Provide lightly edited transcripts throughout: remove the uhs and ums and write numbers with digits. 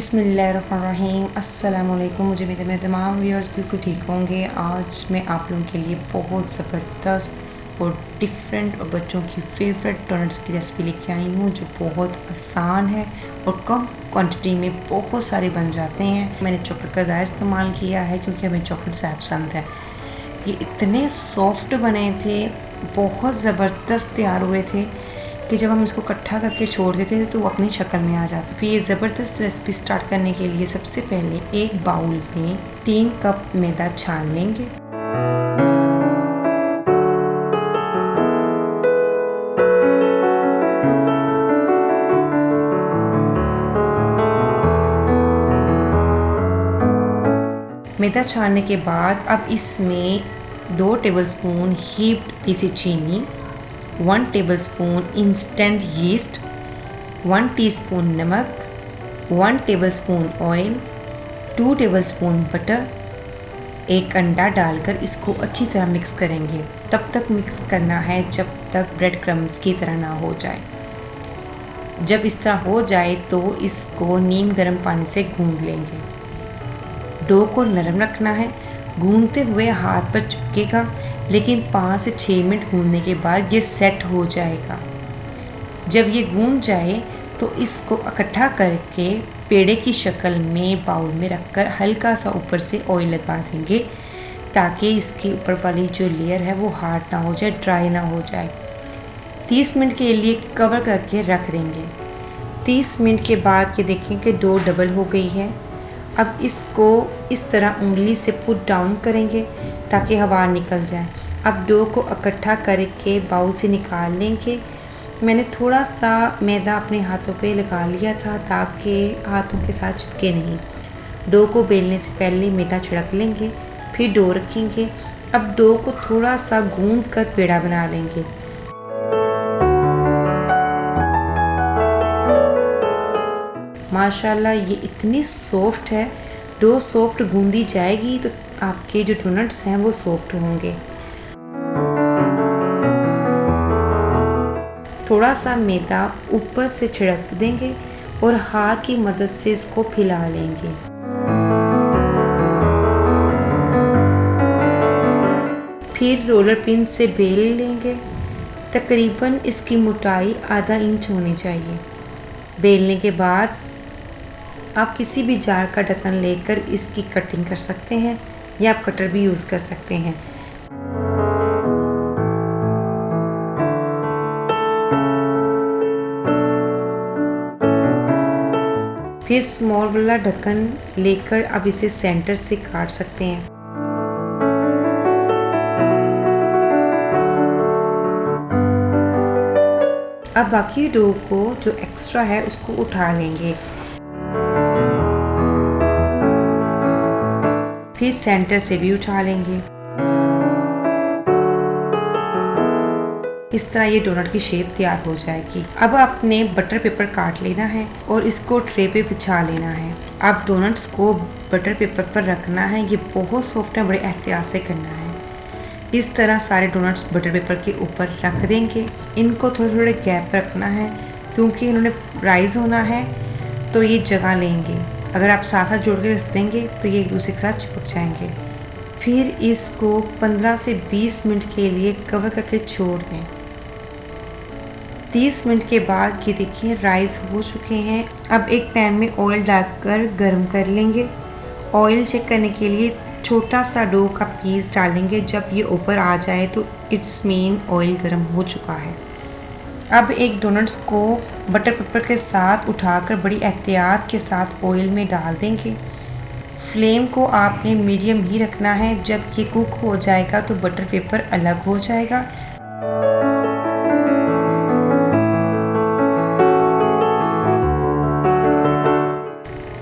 बिस्मिल्लाहिर्रहमानिर्रहीम। अस्सलामुअलैकुम। मुझे मेरे तमाम व्यूअर्स बिल्कुल ठीक होंगे। आज मैं आप लोगों के लिए बहुत ज़बरदस्त और डिफरेंट और बच्चों की फेवरेट डोनट्स की रेसिपी लेके आई हूँ, जो बहुत आसान है और कम क्वांटिटी में बहुत सारे बन जाते हैं। मैंने चॉकलेट का ज़्यादा इस्तेमाल किया है क्योंकि हमें चॉकलेट ज़्यादा पसंद है। ये इतने सॉफ्ट बने थे, बहुत ज़बरदस्त तैयार हुए थे कि जब हम इसको इकट्ठा करके छोड़ देते थे तो वो अपनी शक्ल में आ जाती। फिर ये ज़बरदस्त रेसिपी स्टार्ट करने के लिए सबसे पहले एक बाउल में 3 कप मैदा छान लेंगे। मैदा छानने के बाद अब इसमें 2 टेबलस्पून हीप्ड पीसी चीनी, 1 टेबलस्पून इंस्टेंट यीस्ट, 1 टीस्पून नमक, 1 टेबलस्पून ऑयल, 2 टेबलस्पून बटर, 1 अंडा डालकर इसको अच्छी तरह मिक्स करेंगे। तब तक मिक्स करना है जब तक ब्रेड क्रम्स की तरह ना हो जाए। जब इस तरह हो जाए तो इसको नीम गर्म पानी से गूंद लेंगे। डो को नरम रखना है, गूंदते हुए हाथ पर चिपकेगा, लेकिन 5 से 6 मिनट गूंदने के बाद ये सेट हो जाएगा। जब ये गूंद जाए तो इसको इकट्ठा करके पेड़े की शक्ल में बाउल में रखकर हल्का सा ऊपर से ऑयल लगा देंगे, ताकि इसके ऊपर वाली जो लेयर है वो हार्ड ना हो जाए, ड्राई ना हो जाए। 30 मिनट के लिए कवर करके रख देंगे। 30 मिनट के बाद ये देखें कि डो डबल हो गई है। अब इसको इस तरह उंगली से पुट डाउन करेंगे ताकि हवा निकल जाए। अब डो को इकट्ठा करके बाउल से निकाल लेंगे। मैंने थोड़ा सा मैदा अपने हाथों पे लगा लिया था ताकि हाथों के साथ चिपके नहीं। डो को बेलने से पहले मैदा छिड़क लेंगे, फिर डो रखेंगे। अब डो को थोड़ा सा गूंद कर पेड़ा बना लेंगे। माशाल्लाह ये इतनी सॉफ्ट है। डो सॉफ्ट गूंदी जाएगी तो आपके जो डोनट्स हैं वो सॉफ्ट होंगे। थोड़ा सा मैदा ऊपर से छिड़क देंगे और हाथ की मदद से इसको फैला लेंगे। फिर रोलर पिन से बेल लेंगे। तकरीबन इसकी मोटाई आधा इंच होनी चाहिए। बेलने के बाद आप किसी भी जार का ढक्कन लेकर इसकी कटिंग कर सकते हैं या आप कटर भी यूज़ कर सकते हैं। फिर स्मॉल वाला ढक्कन लेकर अब इसे सेंटर से काट सकते हैं। अब बाकी डो को जो एक्स्ट्रा है उसको उठा लेंगे। फिर सेंटर से भी उठा लेंगे। इस तरह ये डोनट की शेप तैयार हो जाएगी। अब आपने बटर पेपर काट लेना है और इसको ट्रे पे बिछा लेना है। अब डोनट्स को बटर पेपर पर रखना है। ये बहुत सॉफ्ट है, बड़े एहतियात से करना है। इस तरह सारे डोनट्स बटर पेपर के ऊपर रख देंगे। इनको थोड़े थोड़े गैप पर रखना है क्योंकि इन्होंने राइज होना है तो ये जगह लेंगे। अगर आप साथ साथ जोड़ के रख देंगे तो ये एक दूसरे के साथ चिपक जाएंगे। फिर इसको 15 से 20 मिनट के लिए कवर करके छोड़ दें। 30 मिनट के बाद ये देखिए राइस हो चुके हैं। अब एक पैन में ऑयल डालकर गर्म कर लेंगे। ऑयल चेक करने के लिए छोटा सा डो का पीस डालेंगे। जब ये ऊपर आ जाए तो इट्स मीन ऑयल गर्म हो चुका है। अब एक डोनट्स को बटर पेपर के साथ उठाकर बड़ी एहतियात के साथ ऑयल में डाल देंगे। फ्लेम को आपने मीडियम ही रखना है। जब ये कुक हो जाएगा तो बटर पेपर अलग हो जाएगा।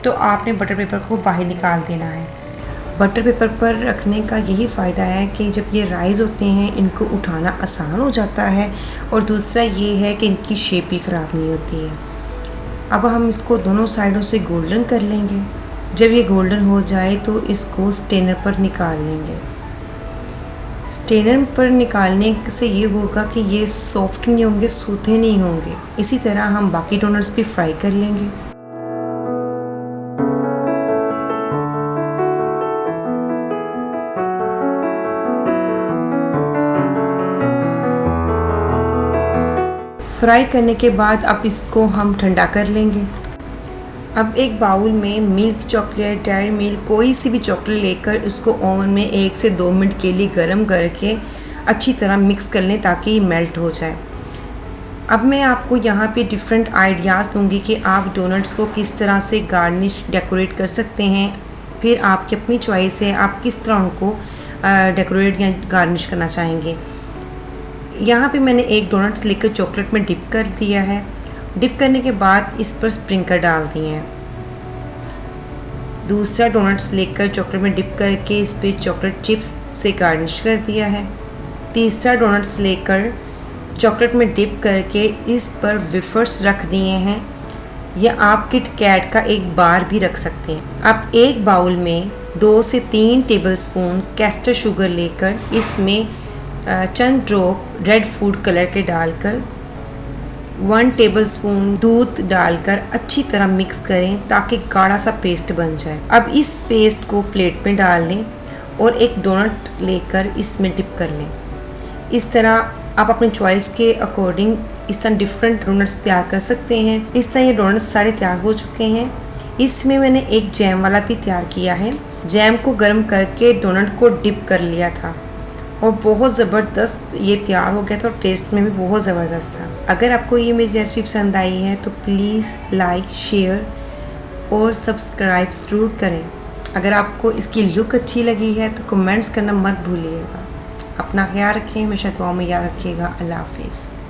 तो आपने बटर पेपर को बाहर निकाल देना है। बटर पेपर पर रखने का यही फ़ायदा है कि जब ये राइज़ होते हैं इनको उठाना आसान हो जाता है, और दूसरा ये है कि इनकी शेप भी ख़राब नहीं होती है। अब हम इसको दोनों साइडों से गोल्डन कर लेंगे। जब ये गोल्डन हो जाए तो इसको स्टेनर पर निकाल लेंगे। स्टेनर पर निकालने से ये होगा कि ये सॉफ्ट नहीं होंगे, सूखे नहीं होंगे। इसी तरह हम बाकी डोनट्स भी फ्राई कर लेंगे। फ्राई करने के बाद अब इसको हम ठंडा कर लेंगे। अब एक बाउल में मिल्क चॉकलेट, डेयरी मिल्क, कोई सी भी चॉकलेट लेकर उसको ओवन में 1 से 2 मिनट के लिए गर्म करके अच्छी तरह मिक्स कर लें ताकि ये मेल्ट हो जाए। अब मैं आपको यहाँ पे डिफरेंट आइडियाज़ दूँगी कि आप डोनट्स को किस तरह से गार्निश डेकोरेट कर सकते हैं। फिर आपकी अपनी चॉइस है, आप किस तरह उनको डेकोरेट या गार्निश करना चाहेंगे। यहाँ पे मैंने एक डोनट लेकर चॉकलेट में डिप कर दिया है। डिप करने के बाद इस पर स्प्रिंकल डाल दिए हैं। दूसरा डोनट्स लेकर चॉकलेट में डिप करके इस पर चॉकलेट चिप्स से गार्निश कर दिया है। तीसरा डोनट्स लेकर चॉकलेट में डिप करके इस पर वेफर्स रख दिए हैं, या आप किट कैट का एक बार भी रख सकते हैं। अब एक बाउल में 2 से 3 टेबलस्पून कैस्टर शुगर लेकर इसमें चंद ड्रॉप रेड फूड कलर के डालकर 1 टेबलस्पून दूध डालकर अच्छी तरह मिक्स करें ताकि गाढ़ा सा पेस्ट बन जाए। अब इस पेस्ट को प्लेट में डाल लें और एक डोनट लेकर इसमें डिप कर लें। इस तरह आप अपनी चॉइस के अकॉर्डिंग इस तरह डिफरेंट डोनट्स तैयार कर सकते हैं। इस तरह ये डोनट्स सारे तैयार हो चुके हैं। इसमें मैंने एक जैम वाला भी तैयार किया है। जैम को गर्म करके डोनट को डिप कर लिया था और बहुत ज़बरदस्त ये तैयार हो गया था और टेस्ट में भी बहुत ज़बरदस्त था। अगर आपको ये मेरी रेसिपी पसंद आई है तो प्लीज़ लाइक, शेयर और सब्सक्राइब ज़रूर करें। अगर आपको इसकी लुक अच्छी लगी है तो कमेंट्स करना मत भूलिएगा। अपना ख्याल रखें, हमेशा दुआ में याद रखिएगा। अल्लाह हाफिज़।